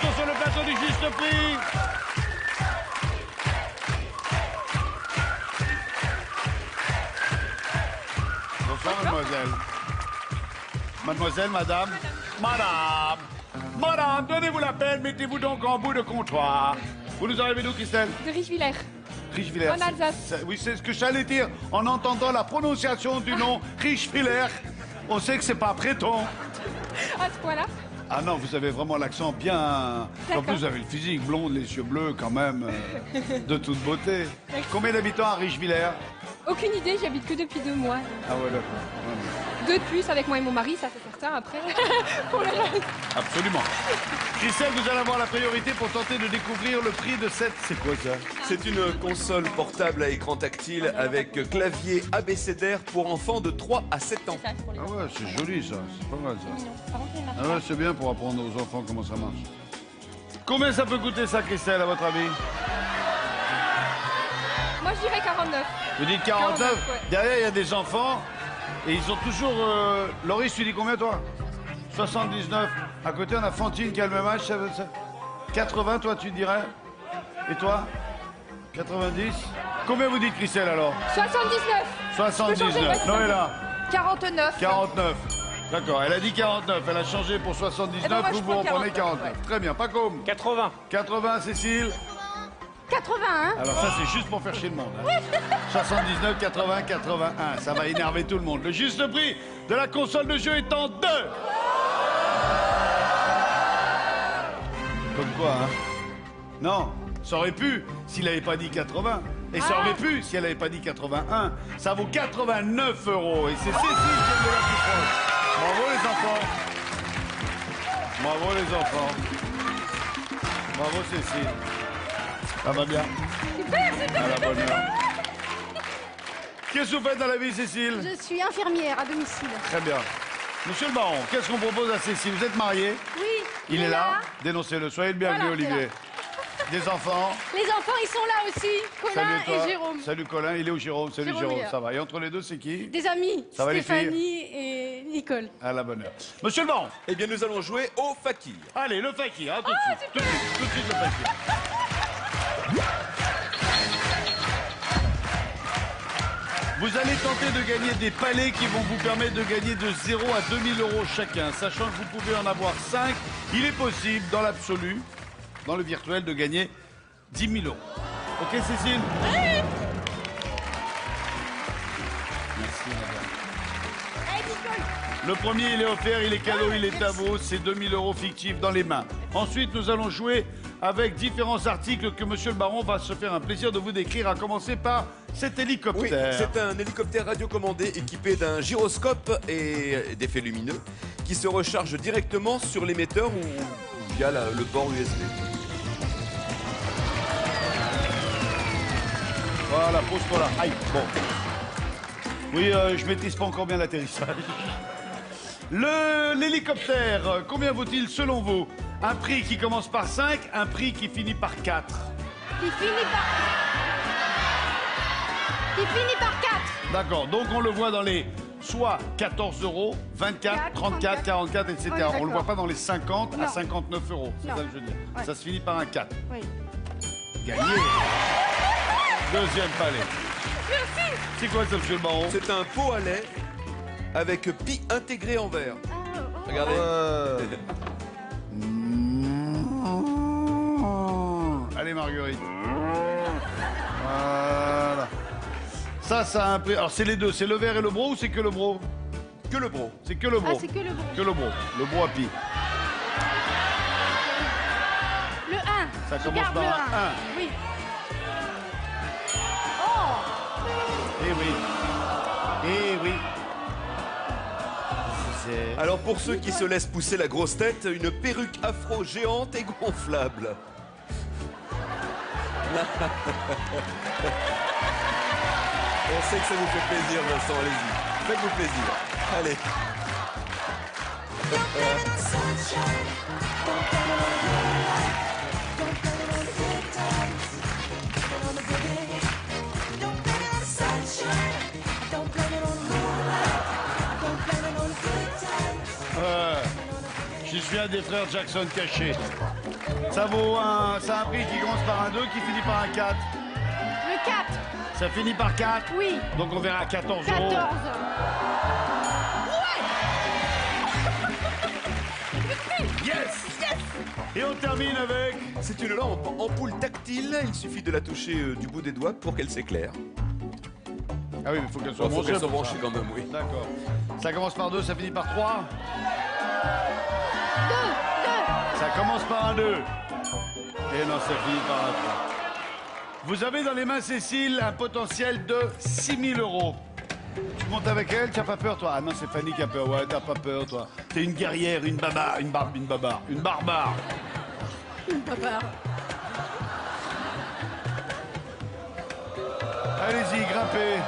retour sur le plateau du Juste Prix. Bonsoir, mademoiselle. Mademoiselle, madame. Madame, donnez-vous la peine, mettez-vous donc en bout de comptoir. Vous nous arrivez d'où, Christelle? De Richvillers. Richvillers. En Alsace. Oui, c'est ce que j'allais dire en entendant la prononciation du nom Richvillers. On sait que c'est pas breton. À ce point-là? Ah non, vous avez vraiment l'accent bien... En plus, vous avez le physique, blonde, les yeux bleus, quand même, de toute beauté. Combien d'habitants à Richvillers? Aucune idée, j'habite que depuis 2 mois. Ah ouais, d'accord. 2 de plus avec moi et mon mari, ça c'est certain, après. Pour le reste. Absolument. Christelle, vous allez avoir la priorité pour tenter de découvrir le prix de cette... C'est quoi ça? C'est une console portable à écran tactile avec clavier abécédaire pour enfants de 3 à 7 ans. Ah ouais, c'est joli ça, c'est pas mal ça. Ah ouais, c'est bien pour apprendre aux enfants comment ça marche. Combien ça peut coûter ça, Christelle, à votre avis? Moi je dirais 49. Vous dites 49, 49, ouais. Derrière, il y a des enfants et ils ont toujours... Loris, tu dis combien, toi? 79. À côté, on a Fantine qui a le même âge. 80, toi, tu dirais? Et toi? 90. Combien vous dites, Christelle, alors? 79. 79. Noëlla? 49. 49. D'accord, elle a dit 49. Elle a changé pour 79. Eh ben, moi, je vous prends reprenez 49. 49. Ouais. Très bien. Paco? 80. 80, Cécile? 81. Alors ça, c'est juste pour faire chier le monde. Hein. 79, 80, 81. Ça va énerver tout le monde. Le juste prix de la console de jeu étant 2. Comme quoi, hein? Non, ça aurait pu s'il n'avait pas dit 80. Et ça aurait pu si elle n'avait pas dit 81. Ça vaut 89 €. Et c'est Cécile qui est de la plus proche. Bravo les enfants. Bravo les enfants. Bravo Cécile. Ça va bien? Super, super. À la bonne heure. Qu'est-ce que vous faites dans la vie, Cécile? Je suis infirmière à domicile. Très bien. Monsieur le baron, qu'est-ce qu'on propose à Cécile? Vous êtes marié? Oui. Il est là. Dénoncez-le. Soyez le bienvenu, Voilà, Olivier. Des enfants. Les enfants, ils sont là aussi. Colin Salut toi. et Jérôme. Salut Colin, il est où Jérôme? Salut Jérôme, Jérôme, il est là. ça va. Et entre les deux, c'est qui? Des amis. Ça va, les filles? Stéphanie et Nicole. À la bonne heure. Monsieur le baron. Eh bien, nous allons jouer au fakir. Allez, le fakir, hein, tout de suite. Tout de suite, le fakir. Vous allez tenter de gagner des palets qui vont vous permettre de gagner de 0 à 2000 € chacun. Sachant que vous pouvez en avoir 5, il est possible, dans l'absolu, dans le virtuel, de gagner 10 000 €. Ok, Cécile? Merci, madame. Le premier, il est offert, il est cadeau, il est à vous. C'est 2000 € fictifs dans les mains. Ensuite, nous allons jouer avec différents articles que Monsieur le Baron va se faire un plaisir de vous décrire, à commencer par cet Oui, hélicoptère. c'est un hélicoptère radiocommandé équipé d'un gyroscope et d'effets lumineux qui se recharge directement sur l'émetteur ou via le port USB. Voilà, pose-toi là. Aïe, bon. Oui, je maîtrise pas encore bien l'atterrissage. L'hélicoptère, combien vaut-il selon vous? Un prix qui commence par 5, un prix qui finit par 4. Qui finit par 4. D'accord, donc on le voit dans les soit 14 €, 24, 34, 44, etc. Oui, On le voit pas dans les 50 à Non. 59 €. C'est Non. ça que je veux dire. Ouais. Ça se finit par un 4. Oui. Gagné. Deuxième palais. Merci. C'est quoi ça, monsieur le baron? C'est un pot à lait avec pie intégré en verre. Ah, Regardez. Allez, Marguerite. Voilà. Ça a un prix. Alors, c'est les deux. C'est le verre et le bro ou c'est que le bro? Que le bro. C'est que le bro. Ah, c'est que le bon. Que le bro. Le bro à pie. Le 1. Ça Je commence garde par le un 1. 1. Oui. Eh oui. Eh oui. C'est... Alors pour ceux qui se laissent pousser la grosse tête, une perruque afro géante et gonflable. On sait que ça vous fait plaisir, Vincent, allez-y. Faites-vous plaisir. Allez. Je suis je viens des frères Jackson cachés. Ça vaut c'est un prix qui commence par un 2, qui finit par un 4. Le 4. Ça finit par 4. Oui. Donc on verra 14 14. euros. Yes. Et on termine avec... C'est une lampe ampoule tactile. Il suffit de la toucher du bout des doigts pour qu'elle s'éclaire. Ah oui, mais il faut qu'elle soit Il faut branchée. qu'elle soit pour branchée ça. quand même, oui. D'accord. Ça commence par 2, ça finit par 3. 2. Ça commence par un 2. Et non, ça finit par un 3. Vous avez dans les mains, Cécile, un potentiel de 6 000 euros. Tu montes avec elle, tu n'as pas peur, toi? Ah non, c'est Fanny qui a peur. Ouais, t'as pas peur, toi. T'es une guerrière, une barbare. Une barbare. Allez-y, grimpez.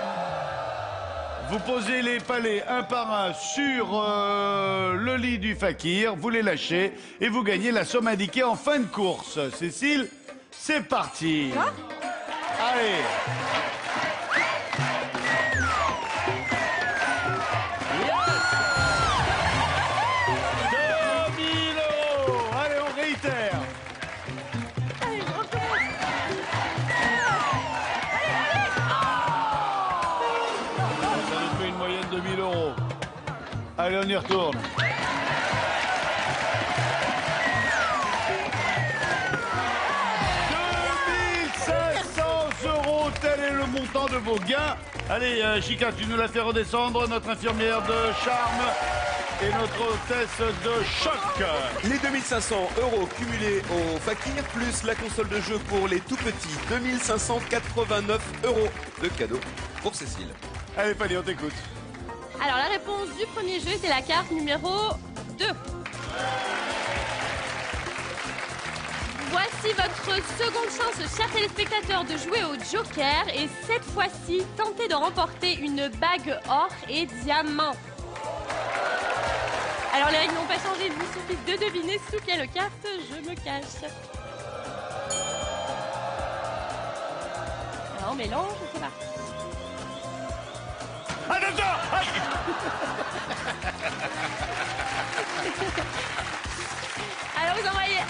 Vous posez les palets un par un sur le lit du fakir, vous les lâchez et vous gagnez la somme indiquée en fin de course. Cécile, c'est parti. Allez. Yes. 2 000 euros. Allez, on réitère. Ça nous fait une moyenne de 1 000 euros. Allez, on y retourne. 2 500 euros, tel est le montant de vos gains. Allez, Chica, tu nous la fais redescendre, notre infirmière de charme et notre hôtesse de choc. Les 2500 euros cumulés au fakir, plus la console de jeu pour les tout petits. 2589 euros de cadeau pour Cécile. Allez, Fanny, on t'écoute. Alors, la réponse du premier jeu, c'est la carte numéro 2. Voici votre seconde chance, chers téléspectateurs, de jouer au Joker et cette fois-ci, tentez de remporter une bague or et diamant. Alors, les règles n'ont pas changé, il vous suffit de deviner sous quelle carte je me cache. Alors, on mélange, c'est parti. Attention! Alors vous envoyez 1,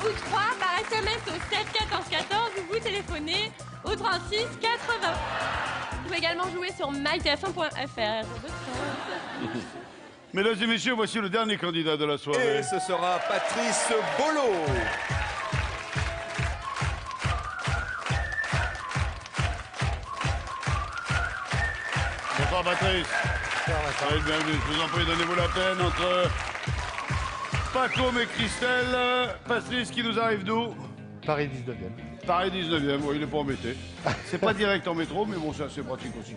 2 ou 3 par SMS au 7 14 14 ou vous téléphonez au 36 80. Vous pouvez également jouer sur mytf1.fr. Mesdames et messieurs, voici le dernier candidat de la soirée. Et ce sera Patrice Bolo. Bonsoir Patrice. Allez, bienvenue. Je vous en prie, donnez-vous la peine entre Pacôme et Christelle. Patrice qui nous arrive d'où? Paris 19e. Paris 19e, oui, il est pas embêté. C'est pas direct en métro, mais bon, ça c'est pratique aussi.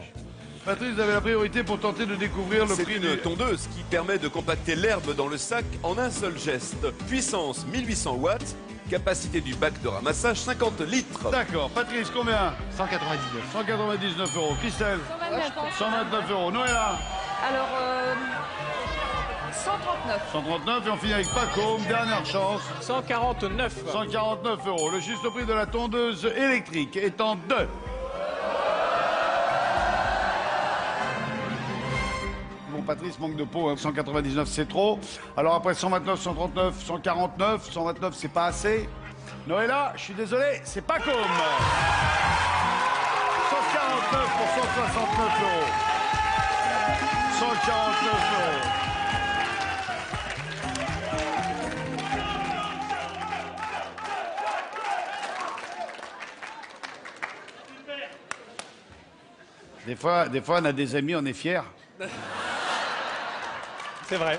Patrice, vous avez la priorité pour tenter de découvrir le C'est prix une du... tondeuse qui permet de compacter l'herbe dans le sac en un seul geste. Puissance 1800 watts, capacité du bac de ramassage 50 litres. D'accord. Patrice, combien? 199. 199 euros. Christelle? 129 ans. 129 euros. Noëlla? Alors, 139. 139 et on finit avec Pacôme. Dernière chance. 149. 149 euros. Le juste prix de la tondeuse électrique étant de... Bon, Patrice manque de peau, hein. 199 c'est trop. Alors après 129, 139, 149, 129 c'est pas assez. Noëlla, je suis désolé, c'est pas comme. 149 pour 169 euros. 149 euros. Des fois, on a des amis, on est fiers. C'est vrai.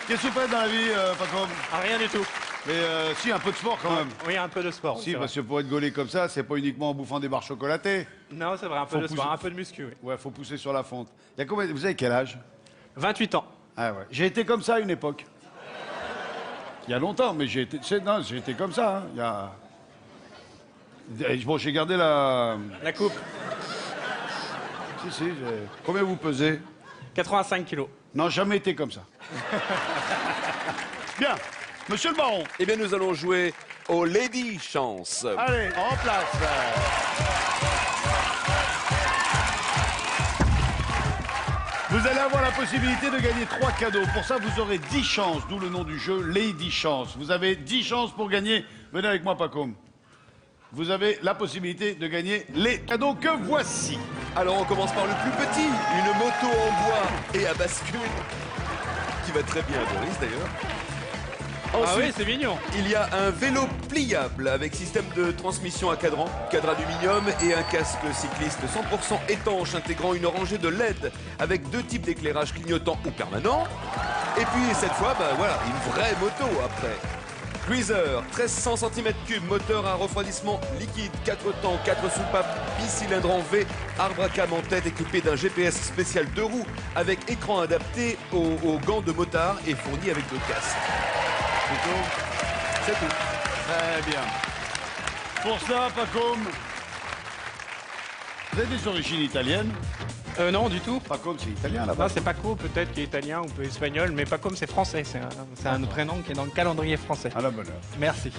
Qu'est-ce que vous faites dans la vie, Pacôme? Ah, rien du tout. Mais si, un peu de sport quand même. Oui, un peu de sport. Si, c'est parce vrai. que pour être gaulé comme ça, c'est pas uniquement en bouffant des barres chocolatées. Non, c'est vrai, un peu Faut de sport, pousser. un peu de muscu, oui. Ouais, faut pousser sur la fonte. Il y a combien... Vous avez quel âge? 28 ans. Ah ouais. J'ai été comme ça à une époque. Il y a longtemps, mais j'ai été... Non, j'ai été comme ça, hein. Il y a... Bon, j'ai gardé la... La coupe, Si, Combien vous pesez? 85 kilos. Non, jamais été comme ça. Bien. Monsieur le baron, Eh bien, nous allons jouer au Lady Chance. allez, en place. Vous Vous allez avoir la possibilité de gagner 3 cadeaux. Pour ça, vous aurez 10 chances, d'où le nom du jeu, les 10 chances. Vous avez 10 chances pour gagner. Venez avec moi, Pacôme. Vous avez la possibilité de gagner les cadeaux que voici. Alors on commence par le plus petit, une moto en bois et à bascule, qui va très bien à Boris d'ailleurs. Ah Ensuite, oui, c'est mignon. il y a un vélo pliable avec système de transmission à cadran, cadre aluminium et un casque cycliste 100% étanche intégrant une rangée de LED avec 2 types d'éclairage clignotant ou permanent. Et puis cette fois, bah voilà, une vraie moto après. Cruiser, 1300 cm3, moteur à refroidissement liquide, 4 temps, 4 soupapes, bicylindre en V, arbre à cam en tête équipé d'un GPS spécial 2 roues avec écran adapté aux gants de motard et fourni avec 2 casques. C'est tout. C'est tout. Très bien. Pour ça, Pacôme, vous avez des origines italiennes. Non, du tout. Pacôme, c'est italien là-bas. Non, c'est Paco, peut-être qui est italien ou espagnol, mais Pacôme, c'est français. C'est un prénom qui est dans le calendrier français. À la bonne heure. Merci.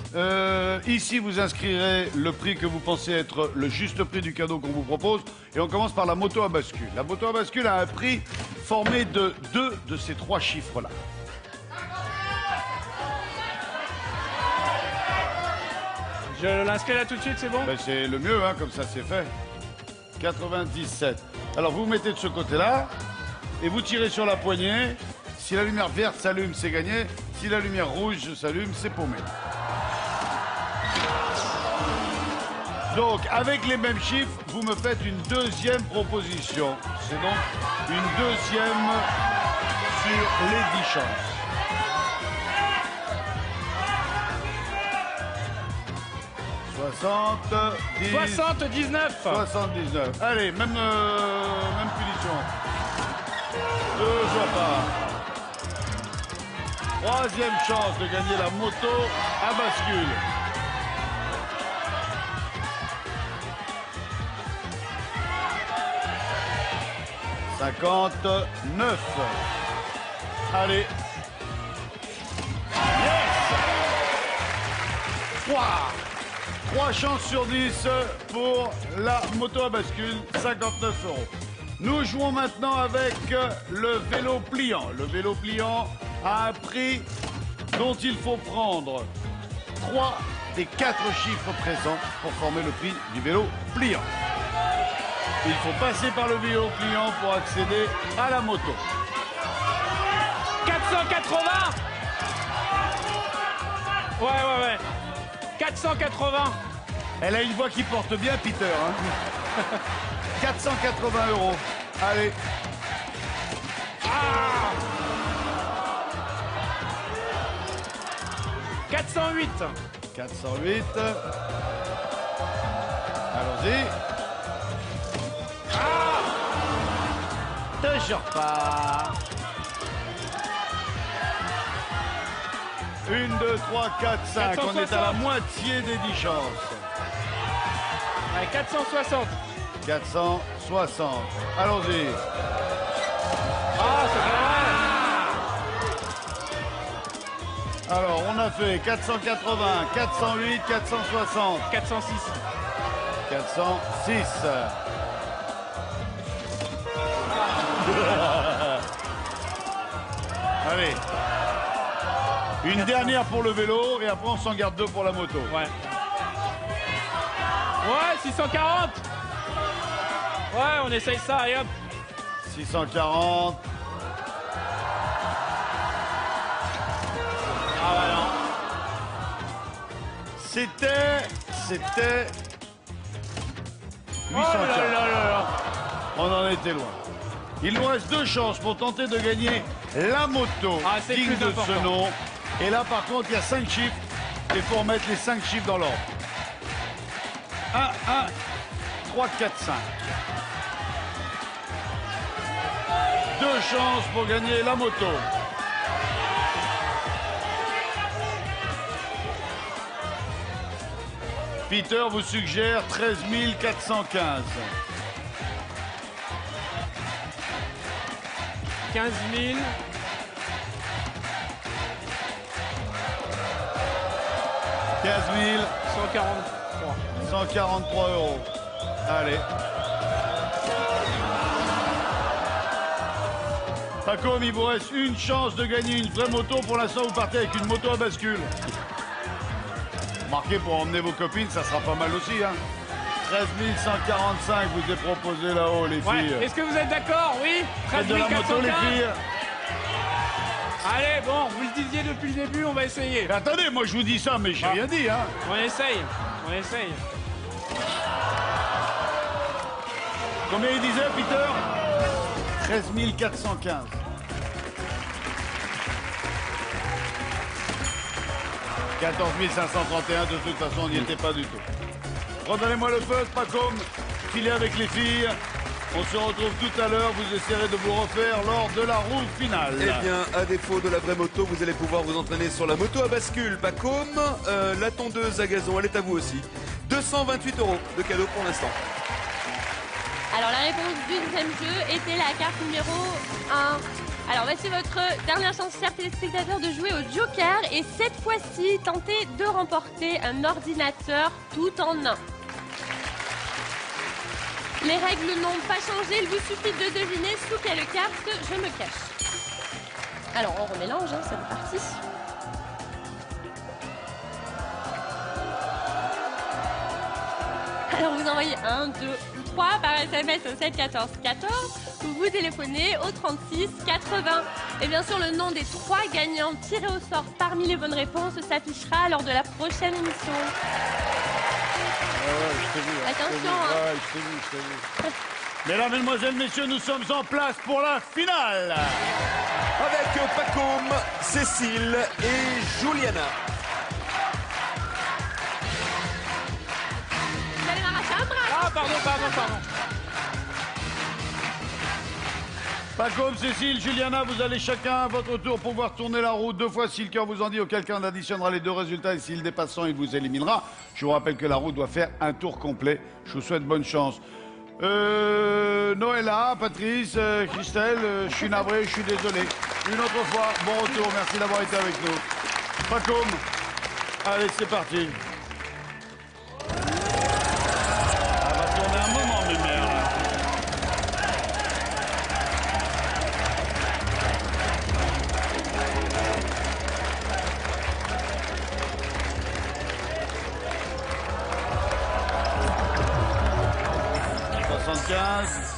Ici, vous inscrirez le prix que vous pensez être le juste prix du cadeau qu'on vous propose. Et on commence par la moto à bascule. La moto à bascule a un prix formé de 2 de ces 3 chiffres-là. Je l'inscris là tout de suite, c'est bon? Ben, c'est le mieux, hein, comme ça c'est fait. 97. Alors vous vous mettez de ce côté-là et vous tirez sur la poignée. Si la lumière verte s'allume, c'est gagné. Si la lumière rouge s'allume, c'est paumé. Donc, avec les mêmes chiffres, vous me faites une deuxième proposition. C'est donc une deuxième sur les 10 chances. 79. 79. Allez, même punition. Toujours pas. Troisième chance de gagner la moto à bascule. « 59. Allez. Yes. 3 chances sur 10 pour la moto à bascule, 59 €. Nous jouons maintenant avec le vélo pliant. Le vélo pliant a un prix dont il faut prendre 3 des 4 chiffres présents pour former le prix du vélo pliant. Il faut passer par le vélo pliant pour accéder à la moto. 480. Ouais. 480. Elle a une voix qui porte bien, Peter. Hein. 480 €. Allez. 408. 408. Allons-y. Toujours pas. 1, 2, 3, 4, 5. On est à la moitié des 10 chances. Ouais, 460. 460. Allons-y. C'est pas mal. Alors, on a fait 480, 408, 460. 406. 406. Allez. Une dernière pour le vélo et après on s'en garde 2 pour la moto. Ouais, 640. Ouais, on essaye ça, et hop. 640. Ah bah non. C'était 840. Oh là là là là. On en était loin. Il nous reste 2 chances pour tenter de gagner la moto c'est digne plus de ce important. nom. Et là, par contre, il y a 5 chiffres. Et il faut remettre les 5 chiffres dans l'ordre. 1, 1, 3, 4, 5. 2 chances pour gagner la moto. Peter vous suggère 13 415. 15 000. 15 143. 143 €. Allez. Paco, il vous reste une chance de gagner une vraie moto. Pour l'instant, vous partez avec une moto à bascule. Marquez pour emmener vos copines, ça sera pas mal aussi. Hein. 13 145 vous est proposé là-haut, les Ouais. filles. Est-ce que vous êtes d'accord? Oui. Faites 13 de la moto, les 415. filles. Allez, bon, vous le disiez depuis le début, on va essayer. Mais attendez, moi je vous dis ça, mais j'ai rien dit. Hein. On essaye. On essaye. Combien il disait, Peter? 13 415. « 14 531, de toute façon, on n'y était pas du tout. Redonnez-moi le feu, Pacôme, filez avec les filles. On se retrouve tout à l'heure, vous essaierez de vous refaire lors de la roue finale. Eh bien, à défaut de la vraie moto, vous allez pouvoir vous entraîner sur la moto à bascule Pacôme. La tondeuse à gazon, elle est à vous aussi. 228 € de cadeau pour l'instant. Alors, la réponse du deuxième jeu était la carte numéro 1. Alors, voici votre dernière chance, chers téléspectateurs, de jouer au Joker. Et cette fois-ci, tentez de remporter un ordinateur tout en un. Les règles n'ont pas changé. Il vous suffit de deviner sous quelle carte je me cache. Alors, on remélange, hein, c'est reparti. Alors, vous envoyez 1, 2 ou 3 par SMS au 7 14 14 ou vous téléphonez au 36 80. Et bien sûr, le nom des 3 gagnants tirés au sort parmi les bonnes réponses s'affichera lors de la prochaine émission. Attention, hein. Je t'ai vu. Mesdames, Mesdemoiselles, Messieurs, nous sommes en place pour la finale. Avec Pacôme, Cécile et Juliana. Vous allez m'arracher un bras. Ah, pardon. Pacôme, Cécile, Juliana, vous allez chacun à votre tour pouvoir tourner la roue 2 fois si le cœur vous en dit, auquel cas on additionnera les 2 résultats et s'il dépasse 100, il vous éliminera. Je vous rappelle que la roue doit faire un tour complet. Je vous souhaite bonne chance. Noëlla, Patrice, Christelle, je suis navré, je suis désolé. Une autre fois, bon retour, merci d'avoir été avec nous. Pacôme, allez, c'est parti. Ça va tourner un moment, mes mères, là.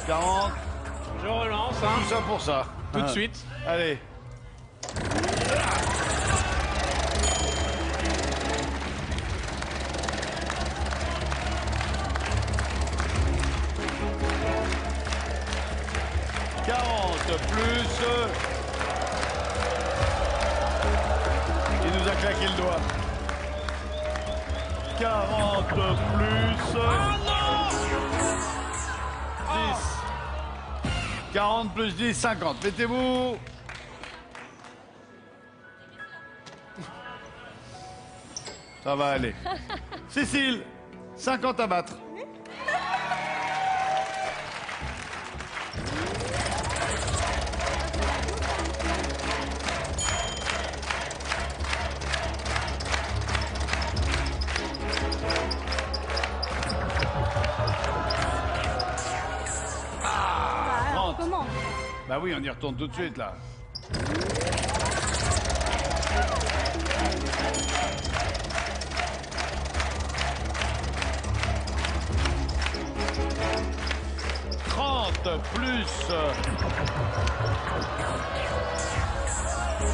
« 40, Je relance, hein. tout ça pour ça. Tout de suite. Allez. « 40 plus... Il nous a claqué le doigt. 40 plus... 10. 40 plus 10, 50. Mettez-vous. Ça va aller. Cécile, 50 à battre. Comment? Bah oui, on y retourne tout de suite, là. Plus 15,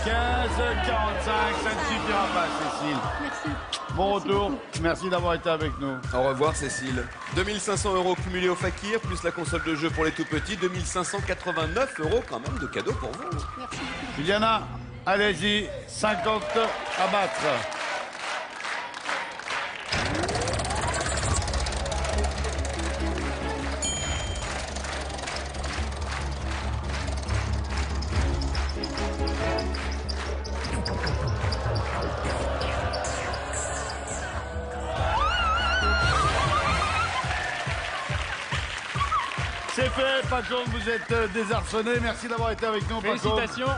45, ça ne suffira pas, Cécile. Merci. Bon retour, merci d'avoir été avec nous. Au revoir Cécile. 2500 € cumulés au Fakir, plus la console de jeu pour les tout petits, 2589 € quand même de cadeaux pour vous. Merci. Juliana, allez-y, 50 à battre. C'est fait, Pacôme, vous êtes désarçonné. Merci d'avoir été avec nous, Pacôme. Félicitations.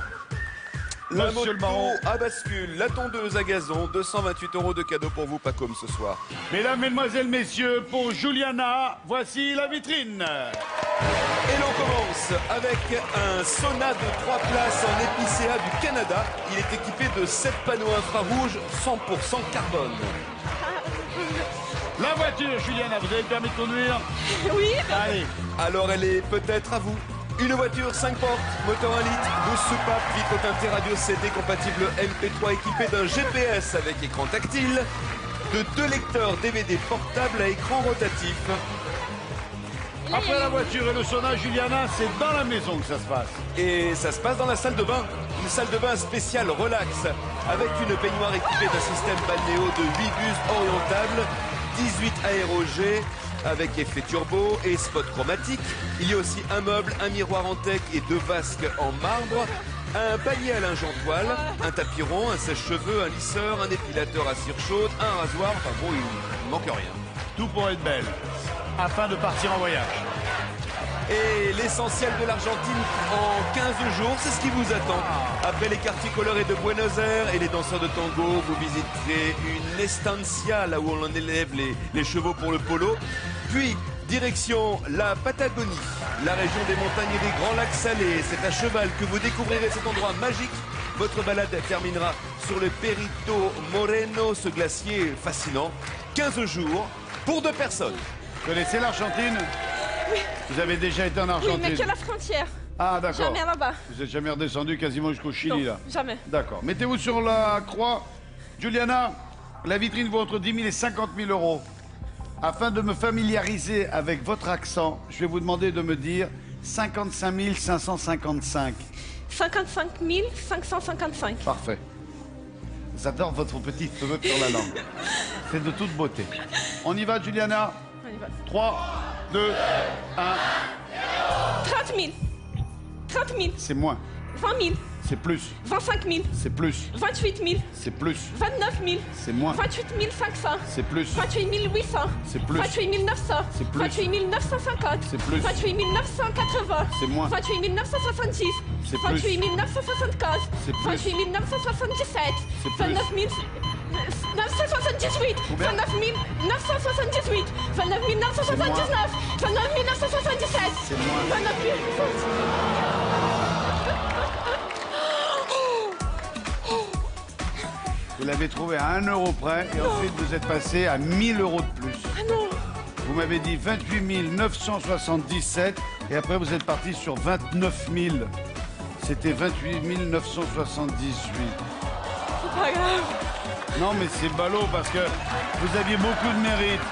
La Monsieur moto le baron. à bascule, la tondeuse à gazon, 228 € de cadeaux pour vous, Pacôme, ce soir. Mesdames, Mesdemoiselles, Messieurs, pour Juliana, voici la vitrine. Et l'on commence avec un sauna de 3 places en épicéa du Canada. Il est équipé de 7 panneaux infrarouges 100% carbone. La voiture, Juliana, vous avez le permis de conduire? Oui. Allez. Alors elle est peut-être à vous. Une voiture 5 portes, moteur 1 litre, 12 soupapes, vitre teintée radio CD compatible MP3 équipé d'un GPS avec écran tactile, de 2 lecteurs DVD portables à écran rotatif. Après la voiture et le sauna, Juliana, c'est dans la maison que ça se passe. Et ça se passe dans la salle de bain. Une salle de bain spéciale relax, avec une baignoire équipée d'un système balnéo de 8 buses orientables, 18 aérogés, avec effet turbo et spot chromatique. Il y a aussi un meuble, un miroir en teck et 2 vasques en marbre, un panier à linge en toile, un tapis rond, un sèche-cheveux, un lisseur, un épilateur à cire chaude, un rasoir, enfin bon, il ne manque rien. Tout pour être belle, afin de partir en voyage. Et l'essentiel de l'Argentine en 15 jours, c'est ce qui vous attend. Après les quartiers colorés de Buenos Aires et les danseurs de tango, vous visiterez une estancia, là où on en élève les chevaux pour le polo. Puis, direction la Patagonie, la région des montagnes et des grands lacs salés. C'est à cheval que vous découvrirez cet endroit magique. Votre balade terminera sur le Perito Moreno, ce glacier fascinant. 15 jours pour 2 personnes. Vous connaissez l'Argentine? Oui. Vous avez déjà été en Argentine? Oui, mais que la frontière. Ah, d'accord. Jamais là-bas. Vous n'êtes jamais redescendu quasiment jusqu'au Chili, Non, là? jamais. D'accord. Mettez-vous sur la croix. Juliana, la vitrine vaut entre 10 000 et 50 000 euros. Afin de me familiariser avec votre accent, je vais vous demander de me dire 55 555. 55 555. Parfait. J'adore votre petit feu sur la langue. C'est de toute beauté. On y va, Juliana? On y va. 3, 2, 1. 30 000. 30 000. C'est moins. 20 000. C'est plus. 25 000. C'est plus. 28 000. C'est plus. 29 000. C'est moins. 28 500. C'est plus. 28 800. C'est plus. 28 900. C'est plus. 28 950. C'est plus. 28 980. C'est moins. 28 966. C'est plus. 28 975. C'est plus. 28 977. C'est plus. 29 978. Combien? 29 978. 29 979. 29 977. C'est moins. 29 Vous l'avez trouvé à 1 euro près et ensuite vous êtes passé à 1000 euros de plus. Ah non. Vous m'avez dit 28 977 et après vous êtes parti sur 29 000. C'était 28 978. C'est pas grave. Non mais c'est ballot parce que vous aviez beaucoup de mérite.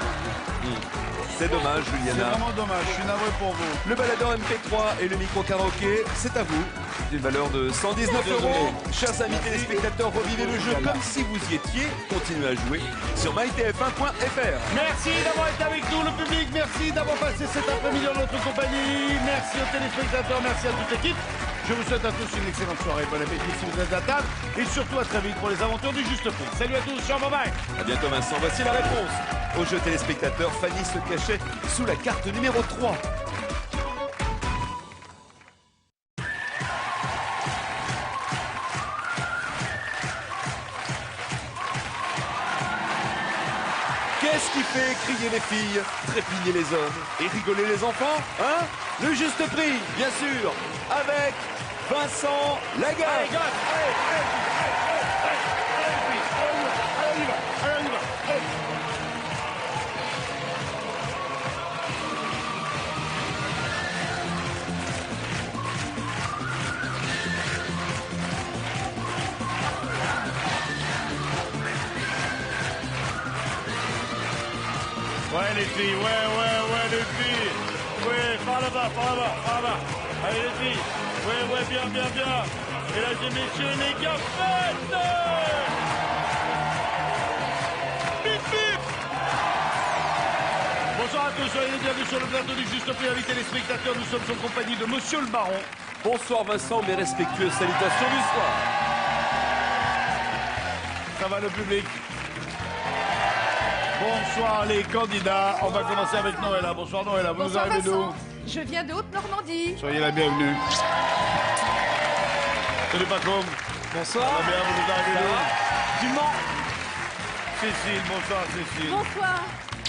C'est dommage, C'est Juliana. vraiment dommage, je suis navré pour vous. Le baladeur MP3 et le micro karaoké, c'est à vous. D'une valeur de 119 euros. Chers amis téléspectateurs, revivez le jeu comme si vous y étiez. Continuez à jouer sur mytf1.fr. Merci d'avoir été avec nous, le public. Merci d'avoir passé cet après-midi en notre compagnie. Merci aux téléspectateurs, merci à toute l'équipe. Je vous souhaite à tous une excellente soirée. Bon appétit si vous êtes à table. Et surtout à très vite pour les aventures du Juste Prix. Salut à tous, ciao, bye bye. A bientôt Vincent, voici la réponse. Au jeu téléspectateurs, Fanny se cachait sous la carte numéro 3. Qu'est-ce qui fait crier les filles, trépigner les hommes et rigoler les enfants? Hein? Le Juste Prix, bien sûr, avec Vincent Lagaffe. Ouais les filles, ouais les filles. Ouais, par là-bas. Allez les filles. Ouais, bien. Mesdames et messieurs, les gaffettes. Bip bip. Bonsoir à tous, soyez les bienvenus sur le plateau du Juste Prix, invités les spectateurs. Nous sommes en compagnie de Monsieur le Baron. Bonsoir Vincent, mes respectueuses salutations du soir. Ça va le public? Bonsoir les candidats. On va commencer avec Noëlla. Bonsoir Noëlla, vous Bonsoir nous arrivez d'où? Vincent. Je viens de Haute-Normandie. Soyez la bienvenue. Salut Pacôme. Bonsoir. Ça va bien, vous nous arrivez d'où? Du Mans. Cécile, bonsoir Cécile. Bonsoir.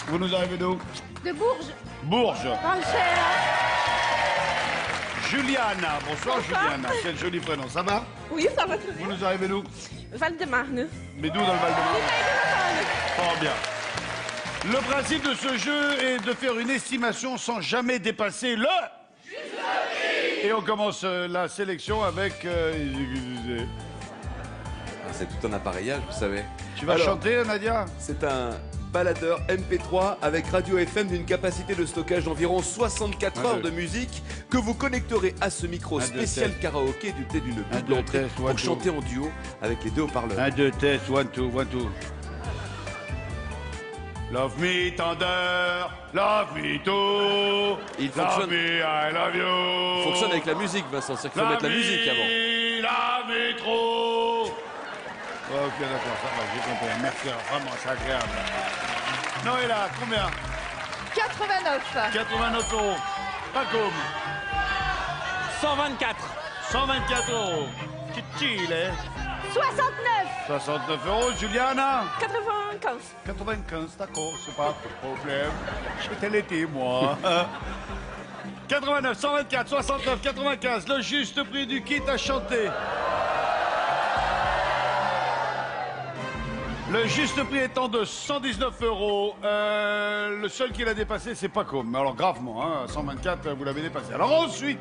Vous nous arrivez d'où? De Bourges, Bourges. dans le Cher. Juliana. Bonsoir, Juliana. Quel joli prénom. Ça va? Oui, ça va très bien. Vous nous arrivez d'où? Val-de-Marne. Mais d'où dans le Val-de-Marne? Fort bien. Le principe de ce jeu est de faire une estimation sans jamais dépasser le... Et on commence la sélection avec... C'est tout un appareillage, vous savez. Tu vas Alors, chanter, Nadia? C'est un baladeur MP3 avec radio FM d'une capacité de stockage d'environ 64 heures de musique que vous connecterez à ce micro spécial karaoké doté d'une double entrée pour chanter en duo avec les deux haut-parleurs. 1, 2, test, 1, 2, 1, 2. Love me tender, love me too. Il fonctionne. Love me, I love you. Il fonctionne avec la musique, Vincent. C'est qu'il faut mettre la musique avant. Love me trop. Ok, d'accord, ça va, j'ai compris. Merci, vraiment, c'est agréable. Noëlla, combien? 89. 89 euros. Pas comme. 124. 124 euros. Kitile. 69. 69 euros, Juliana. 95. 95, d'accord, c'est pas de problème. J'étais l'été, moi. 89, 124, 69, 95, le juste prix du kit à chanter. Le juste prix étant de 119 euros. Le seul qui l'a dépassé, c'est Paco. Mais alors gravement, hein, 124, vous l'avez dépassé. Alors ensuite,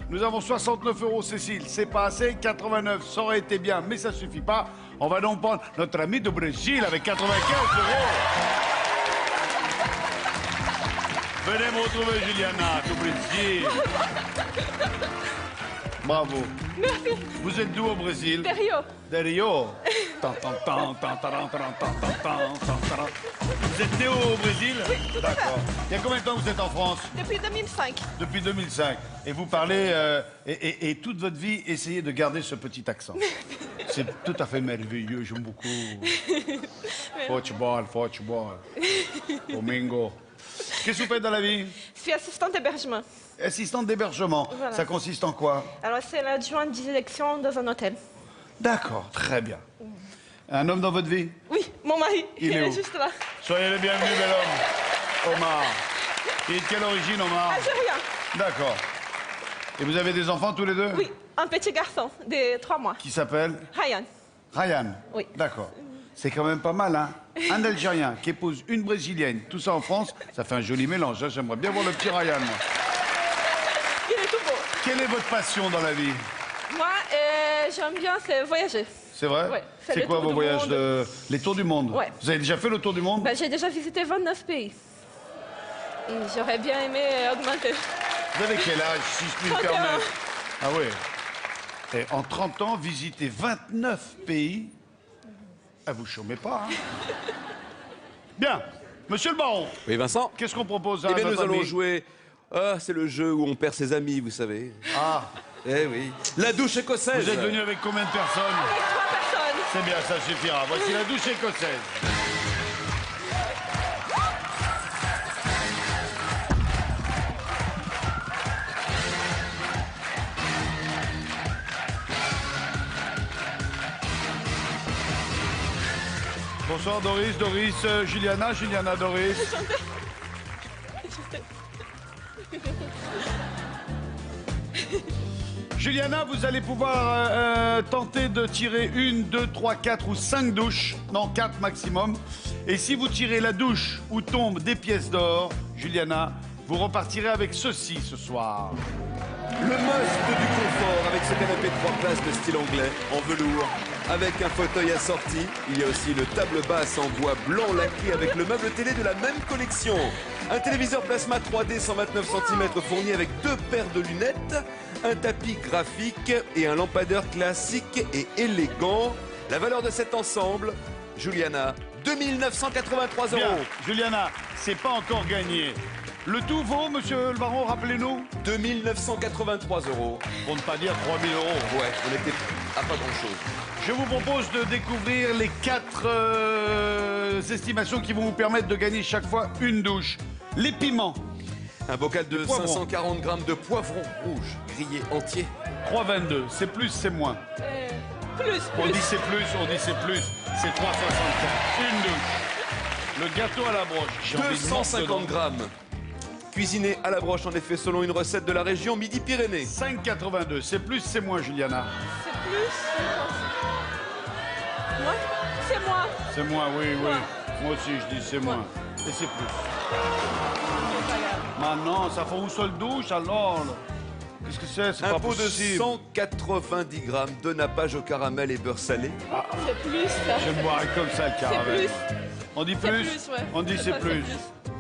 nous avons 69 euros, Cécile. C'est pas assez. 89, ça aurait été bien, mais ça suffit pas. On va donc prendre notre ami de Brésil avec 95 euros. Venez me retrouver, Juliana, du Brésil. Bravo. Merci. Vous êtes d'où au Brésil? De Rio. De Rio. Vous êtes né au Brésil? Oui, tout à fait. D'accord. Il y a combien de temps que vous êtes en France? Depuis 2005. Depuis 2005. Et vous parlez, et toute votre vie, essayez de garder ce petit accent. C'est tout à fait merveilleux, j'aime beaucoup. Football, football. Domingo. Qu'est-ce que vous faites dans la vie? Je suis assistante d'hébergement. Assistante d'hébergement. Voilà. Ça consiste en quoi? Alors, c'est l'adjointe de direction dans un hôtel. D'accord, très bien. Un homme dans votre vie? Oui, mon mari. Il est où? juste là. Soyez le bienvenu, bel homme. Omar. Il est de quelle origine, Omar? Algérien. D'accord. Et vous avez des enfants tous les deux? Oui, un petit garçon de 3 mois. Qui s'appelle? Ryan. Ryan. Oui. D'accord. C'est quand même pas mal, hein? Un Algérien qui épouse une Brésilienne, tout ça en France, ça fait un joli mélange. Hein. J'aimerais bien voir le petit Ryan, moi. Il est tout beau. Quelle est votre passion dans la vie? Moi, j'aime bien c'est voyager. C'est vrai? Ouais, faire C'est les quoi tours vos du voyages monde. de... Les tours du monde? Ouais. Vous avez déjà fait le tour du monde? Ben, j'ai déjà visité 29 pays. Et j'aurais bien aimé augmenter. Vous avez quel âge, si je puis me 31. permettre? Ah oui. Et en 30 ans, visiter 29 pays, ah, vous chômez pas, hein? Bien. Monsieur le baron, Oui, Vincent? qu'est-ce qu'on propose à Eh bien, nous notre allons ami? jouer. Ah, c'est le jeu où on perd ses amis, vous savez. Ah, Eh oui. La douche écossaise. vous êtes venu avec combien de personnes? Avec 3 personnes. C'est bien, ça suffira. Voici la douche écossaise. Bonsoir Doris, Doris, Juliana, Juliana, Doris. Juliana, vous allez pouvoir tenter de tirer 1, 2, 3, 4 ou 5 douches. Non, 4 maximum. Et si vous tirez la douche où tombent des pièces d'or, Juliana, vous repartirez avec ceci ce soir. Le must du confort avec ce canapé de 3 places de style anglais en velours. Avec un fauteuil assorti, il y a aussi une table basse en bois blanc lacré avec le meuble télé de la même collection. Un téléviseur plasma 3D 129 cm fourni avec 2 paires de lunettes, un tapis graphique et un lampadaire classique et élégant. La valeur de cet ensemble, Juliana, 2983 euros. Bien, Juliana, c'est pas encore gagné. Le tout vaut, monsieur le baron, rappelez-nous, 2983 euros. pour ne pas dire 3000 euros. Ouais, on était à pas grand-chose. Je vous propose de découvrir les 4 estimations qui vont vous permettre de gagner chaque fois une douche. Les piments, Un bocal de poivrons. 540 grammes de poivrons rouges grillés entiers. 3,22. C'est plus, c'est moins. Plus, On plus. dit c'est plus, on dit c'est plus. C'est 3,64. Une douche. Le gâteau à la broche. J'ai envie de mordre 250 dedans. grammes Cuisiné à la broche, en effet, selon une recette de la région Midi-Pyrénées. 5,82. C'est plus, c'est moins, Juliana. C'est plus. Moi. C'est moi. C'est moins, oui, oui. Moi aussi, je dis c'est moins. Et c'est plus. Maintenant, ça fait une seule douche, alors. Qu'est-ce que c'est? C'est Un pas pot de possible. 190 grammes de nappage au caramel et beurre salé. C'est plus. Ça. Je boirais comme ça, le C'est caramel. plus. On dit C'est plus, plus, ouais. on dit c'est Ça, plus.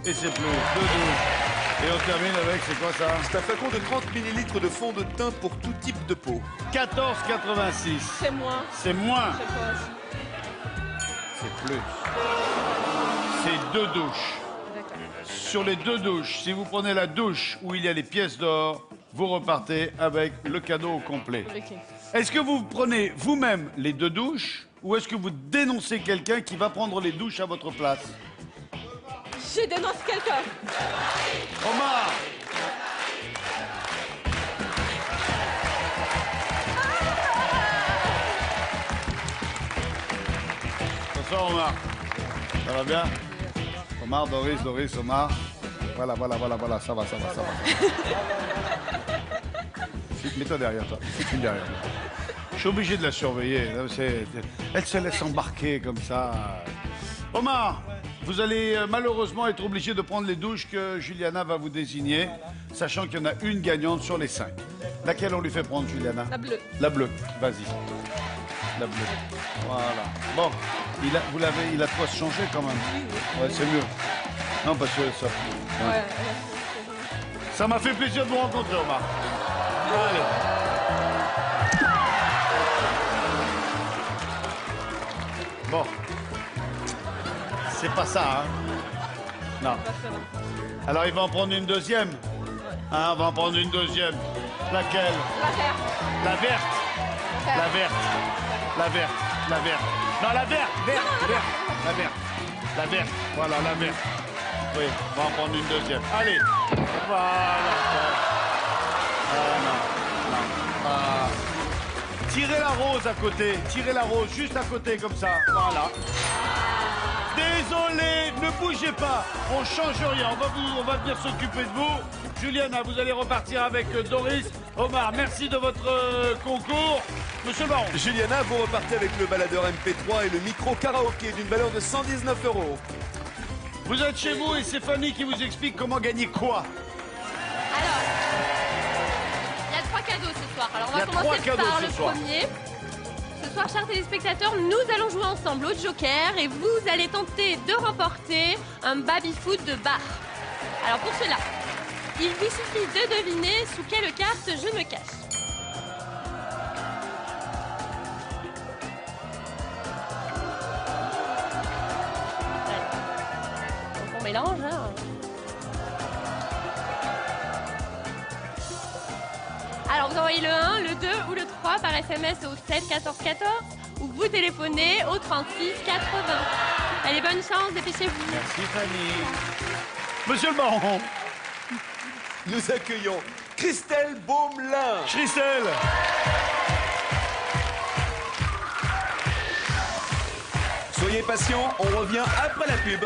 Et c'est plus. Deux douches. Et on termine avec, c'est quoi ça? C'est un flacon de 30 ml de fond de teint pour tout type de peau. 14,86. C'est moins. C'est moins. C'est quoi aussi? C'est plus. C'est deux douches. D'accord. Sur les deux douches, si vous prenez la douche où il y a les pièces d'or, vous repartez avec le cadeau au complet. Ok. Est-ce que vous prenez vous-même les deux douches ou est-ce que vous dénoncez quelqu'un qui va prendre les douches à votre place? Je dénonce quelqu'un. Omar! Bonsoir Omar. Ça va bien? Omar, Doris, Omar. Voilà, ça va. Mets-toi derrière toi. File derrière. Je suis obligé de la surveiller. Elle se laisse embarquer comme ça. Omar, vous allez malheureusement être obligé de prendre les douches que Juliana va vous désigner, sachant qu'il y en a une gagnante sur les 5. Laquelle on lui fait prendre, Juliana? La bleue. La bleue. Vas-y. La bleue. Voilà. Bon, il a de quoi se changer quand même. Ouais, c'est mieux. Non, parce que ça... Ouais. Ça m'a fait plaisir de vous rencontrer, Omar. Allez. Bon. C'est pas ça, hein? Non. Alors, il va en prendre une deuxième? Hein, on va en prendre une deuxième. Laquelle? La verte. La verte. La verte. La verte. La verte. Non, la verte. Verte. Verte. La verte. La verte. Voilà, la verte. Oui, on va en prendre une deuxième. Allez. Voilà. Ah, non. Ah. Tirez la rose à côté. Tirez la rose juste à côté, comme ça. Voilà. Désolé, ne bougez pas. On change rien. On va venir s'occuper de vous. Juliana, vous allez repartir avec Doris. Omar, merci de votre concours. Monsieur Baron. Juliana, vous repartez avec le baladeur MP3 et le micro karaoké d'une valeur de 119 €. Vous êtes chez vous et c'est Fanny qui vous explique comment gagner quoi. Alors, il y a 3 cadeaux ce soir. Alors, on Il y va a 3 commencer cadeaux par ce le soir. premier. Ce soir, chers téléspectateurs, nous allons jouer ensemble au Joker et vous allez tenter de remporter un baby-foot de bar. Alors, pour cela, il vous suffit de deviner sous quelle carte je me cache. Donc, on mélange, hein. Alors, vous envoyez le 1, le 2 ou le 3 par SMS au 7 14 14 ou vous téléphonez au 36 80. Allez, bonne chance, dépêchez-vous. Merci Fanny. Monsieur le Baron. Nous accueillons Christelle Baumelin. Christelle. Soyez patients, on revient après la pub.